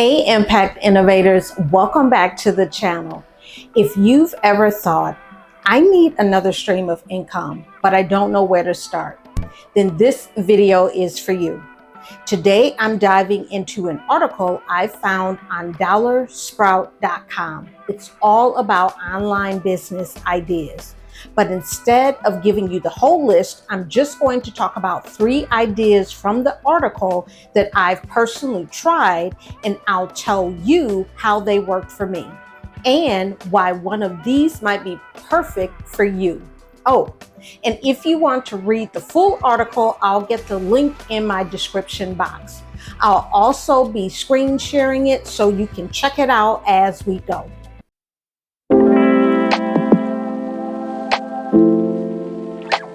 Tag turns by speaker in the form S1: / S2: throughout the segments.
S1: Hey Impact Innovators, welcome back to the channel. If you've ever thought, I need another stream of income, but I don't know where to start, then this video is for you. Today, I'm diving into an article I found on DollarSprout.com. It's all about online business ideas. But instead of giving you the whole list, I'm just going to talk about 3 ideas from the article that I've personally tried, and I'll tell you how they worked for me and why one of these might be perfect for you. Oh, and if you want to read the full article, I'll get the link in my description box. I'll also be screen sharing it so you can check it out as we go.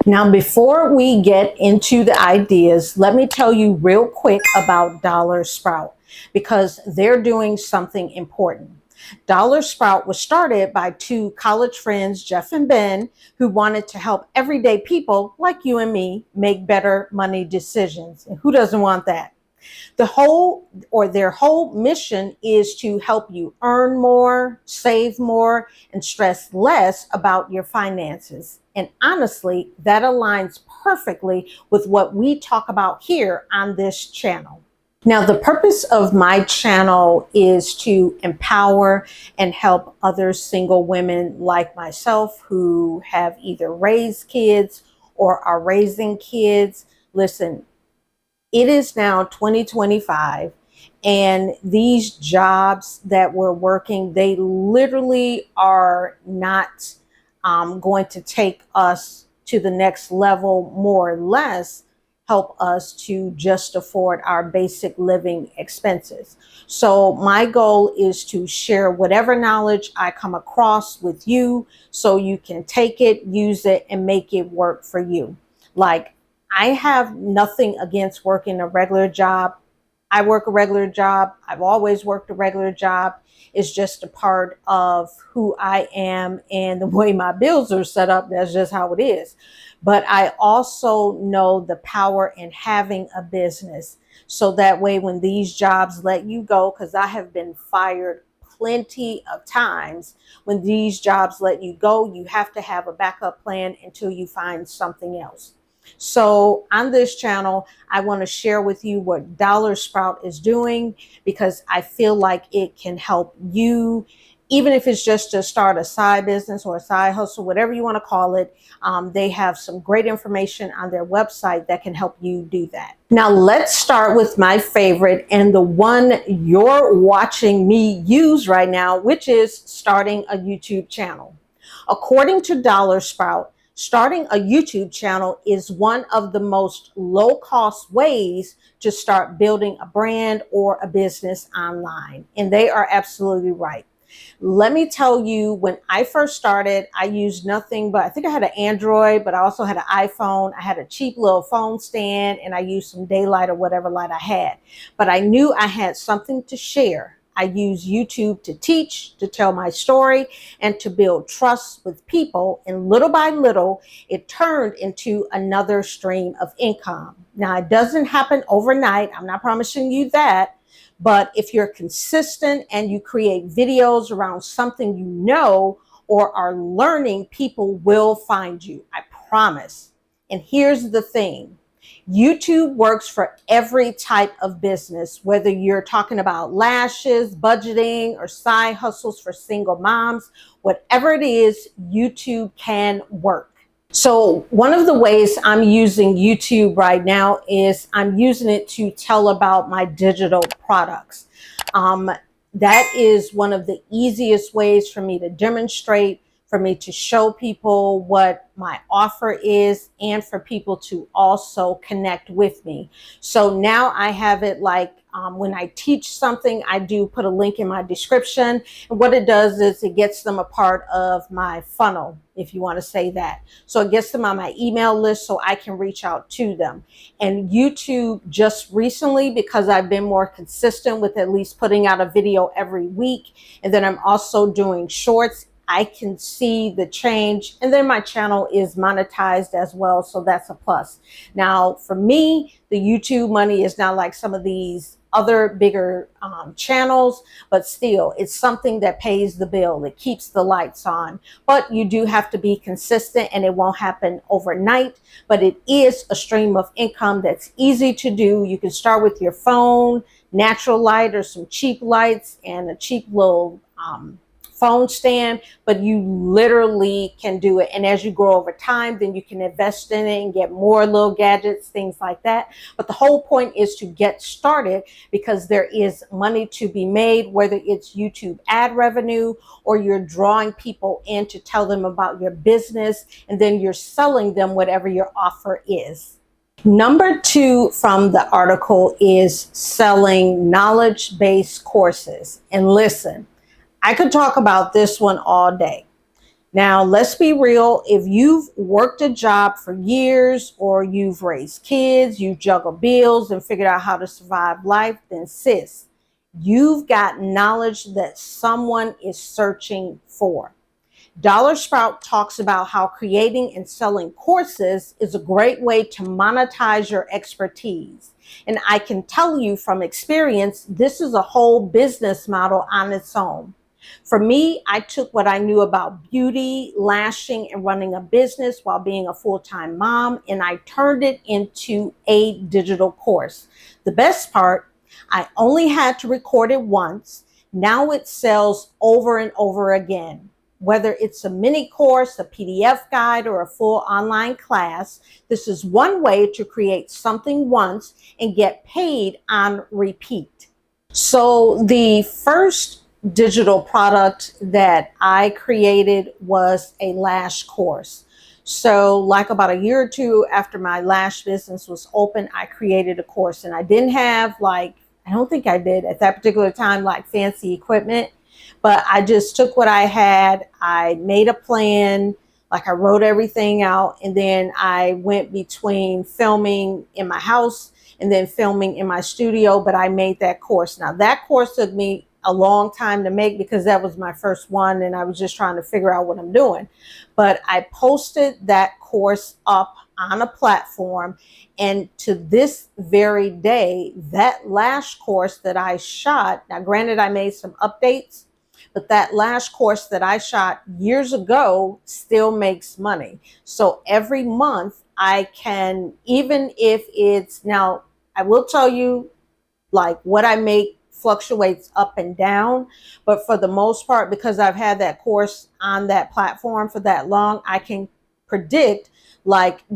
S1: Now, before we get into the ideas, let me tell you real quick about DollarSprout because they're doing something important. DollarSprout was started by 2 college friends, Jeff and Ben, who wanted to help everyday people like you and me make better money decisions. And who doesn't want that? Their whole mission is to help you earn more, save more, and stress less about your finances. And honestly, that aligns perfectly with what we talk about here on this channel. Now, the purpose of my channel is to empower and help other single women like myself who have either raised kids or are raising kids. Listen, it is now 2025, and these jobs that we're working, they literally are not going to take us to the next level, more or less help us to just afford our basic living expenses. So my goal is to share whatever knowledge I come across with you so you can take it, use it, and make it work for you. Like, I have nothing against working a regular job. I work a regular job. I've always worked a regular job. It's just a part of who I am and the way my bills are set up. That's just how it is. But I also know the power in having a business. So that way, when these jobs let you go, because I have been fired plenty of times, when these jobs let you go, you have to have a backup plan until you find something else. So on this channel, I want to share with you what DollarSprout is doing because I feel like it can help you, even if it's just to start a side business or a side hustle, whatever you want to call it. They have some great information on their website that can help you do that. Now, let's start with my favorite and the one you're watching me use right now, which is starting a YouTube channel. According to DollarSprout, starting a YouTube channel is one of the most low-cost ways to start building a brand or a business online. And they are absolutely right. Let me tell you, when I first started, I used nothing but, I think I had an Android, but I also had an iPhone. I had a cheap little phone stand, and I used some daylight or whatever light I had. But I knew I had something to share. I use YouTube to teach, to tell my story, and to build trust with people. And little by little, it turned into another stream of income. Now, it doesn't happen overnight. I'm not promising you that. But if you're consistent and you create videos around something you know or are learning, people will find you. I promise. And here's the thing. YouTube works for every type of business, whether you're talking about lashes, budgeting, or side hustles for single moms. Whatever it is, YouTube can work. So one of the ways I'm using YouTube right now is I'm using it to tell about my digital products. That is one of the easiest ways for me to demonstrate, for me to show people what my offer is, and for people to also connect with me. So now I have it like when I teach something, I do put a link in my description. And what it does is it gets them a part of my funnel, if you want to say that. So it gets them on my email list so I can reach out to them. And YouTube just recently, because I've been more consistent with at least putting out a video every week, and then I'm also doing shorts, I can see the change. And then my channel is monetized as well, so that's a plus. Now, for me, the YouTube money is not like some of these other bigger channels, but still, it's something that pays the bill. It keeps the lights on. But you do have to be consistent, and it won't happen overnight. But it is a stream of income that's easy to do. You can start with your phone, natural light or some cheap lights, and a cheap little phone stand, but you literally can do it. And as you grow over time, then you can invest in it and get more little gadgets, things like that. But the whole point is to get started, because there is money to be made, whether it's YouTube ad revenue or you're drawing people in to tell them about your business, and then you're selling them whatever your offer is. Number 2 from the article is selling knowledge-based courses. And listen, I could talk about this one all day. Now, let's be real. If you've worked a job for years, or you've raised kids, you've juggled bills and figured out how to survive life, then sis, you've got knowledge that someone is searching for. DollarSprout talks about how creating and selling courses is a great way to monetize your expertise. And I can tell you from experience, this is a whole business model on its own. For me, I took what I knew about beauty, lashing, and running a business while being a full-time mom, and I turned it into a digital course. The best part, I only had to record it once. Now it sells over and over again. Whether it's a mini course, a PDF guide, or a full online class, this is one way to create something once and get paid on repeat. So the first digital product that I created was a lash course. So like about a year or two after my lash business was open, I created a course, and I didn't have I don't think I did at that particular time, fancy equipment, but I just took what I had. I made a plan, I wrote everything out, and then I went between filming in my house and then filming in my studio, but I made that course. Now that course took me a long time to make, because that was my first one and I was just trying to figure out what I'm doing. But I posted that course up on a platform, and to this very day, that lash course that I shot, now granted I made some updates, but that lash course that I shot years ago still makes money. So every month I can, even if it's, now I will tell you, what I make fluctuates up and down, but for the most part, because I've had that course on that platform for that long, I can predict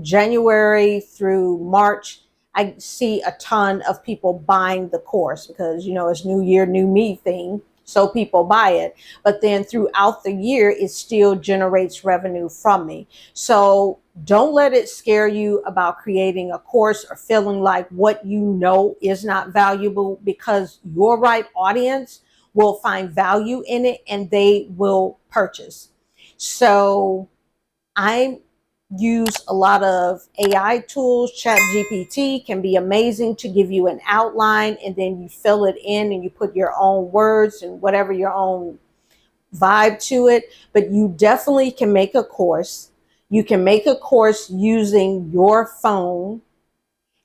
S1: January through March, I see a ton of people buying the course, because it's new year, new me thing. So people buy it, but then throughout the year, it still generates revenue from me. So don't let it scare you about creating a course or feeling like what you know is not valuable, because your right audience will find value in it and they will purchase. So I use a lot of AI tools. ChatGPT can be amazing to give you an outline, and then you fill it in and you put your own words and whatever your own vibe to it. But you definitely can make a course. You can make a course using your phone,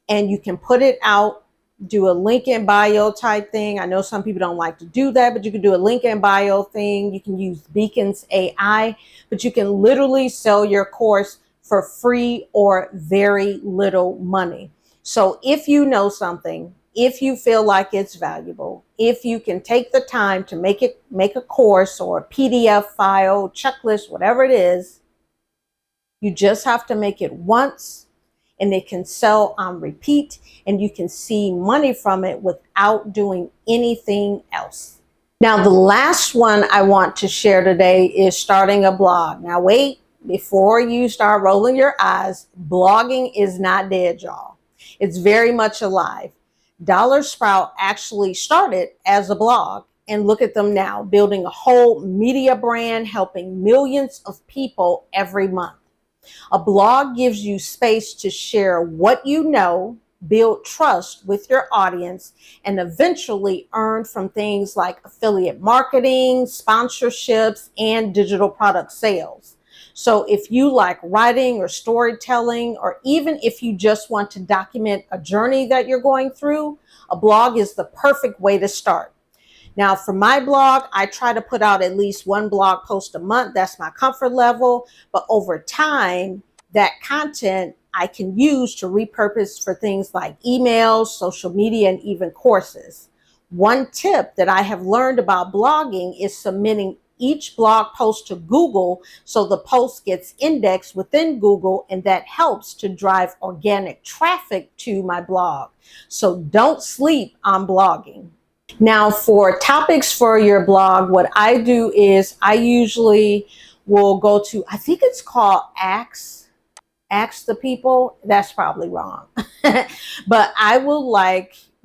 S1: and you can put it out, do a link in bio type thing. I know some people don't like to do that, but you can do a link in bio thing. You can use Beacon's AI, but you can literally sell your course for free or very little money. So if you know something, if you feel like it's valuable, if you can take the time to make a course or a PDF file, checklist, whatever it is, you just have to make it once, and it can sell on repeat, and you can see money from it without doing anything else. Now, the last one I want to share today is starting a blog. Now, wait, before you start rolling your eyes, blogging is not dead, y'all. It's very much alive. DollarSprout actually started as a blog, and look at them now, building a whole media brand, helping millions of people every month. A blog gives you space to share what you know, build trust with your audience, and eventually earn from things like affiliate marketing, sponsorships, and digital product sales. So if you like writing or storytelling, or even if you just want to document a journey that you're going through, a blog is the perfect way to start. Now, for my blog, I try to put out at least one blog post a month. That's my comfort level. But over time, that content I can use to repurpose for things like emails, social media, and even courses. One tip that I have learned about blogging is submitting each blog post to Google so the post gets indexed within Google, and that helps to drive organic traffic to my blog. So don't sleep on blogging. Now, for topics for your blog, what I do is I usually will go to, I think it's called Ask the People. That's probably wrong. But I will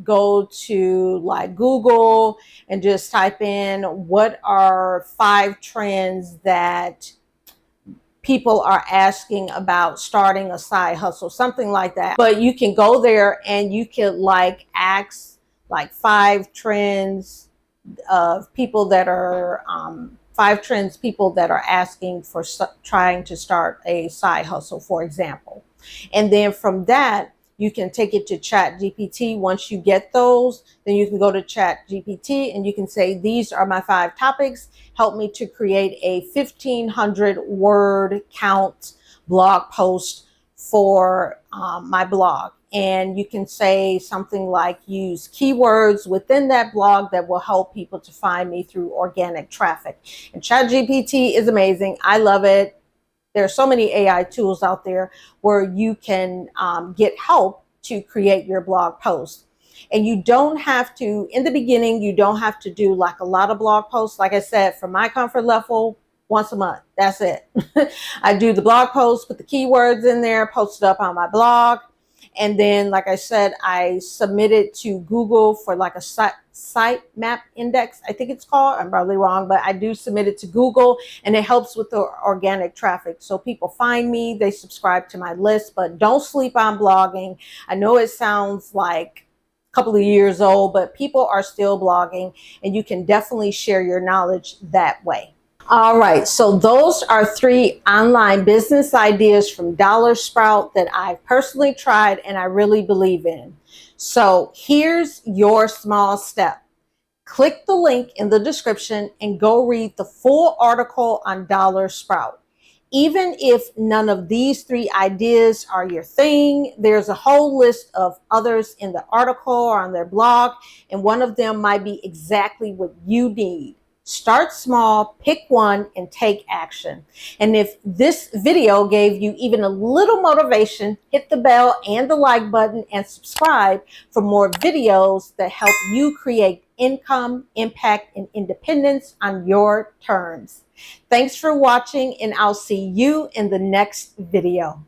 S1: go to Google and just type in what are 5 trends that people are asking about starting a side hustle, something like that. But you can go there and you can ask 5 trends of people that are 5 trends people that are asking for trying to start a side hustle, for example. And then from that, you can take it to ChatGPT. Once you get those, then you can go to ChatGPT and you can say, these are my 5 topics. Help me to create a 1,500 word count blog post for my blog. And you can say something like, use keywords within that blog that will help people to find me through organic traffic. And ChatGPT is amazing. I love it. There are so many AI tools out there where you can get help to create your blog post. And you don't have to, in the beginning, you don't have to do a lot of blog posts. Like I said, for my comfort level, once a month, that's it. I do the blog post, put the keywords in there, post it up on my blog. And then, like I said, I submit it to Google for a sitemap index, I think it's called. I'm probably wrong, but I do submit it to Google, and it helps with the organic traffic. So people find me, they subscribe to my list. But don't sleep on blogging. I know it sounds like a couple of years old, but people are still blogging, and you can definitely share your knowledge that way. All right, so those are 3 online business ideas from DollarSprout that I've personally tried and I really believe in. So here's your small step. Click the link in the description and go read the full article on DollarSprout. Even if none of these 3 ideas are your thing, there's a whole list of others in the article or on their blog, and one of them might be exactly what you need. Start small, pick one, and take action. And if this video gave you even a little motivation, hit the bell and the like button and subscribe for more videos that help you create income, impact, and independence on your terms. Thanks for watching, and I'll see you in the next video.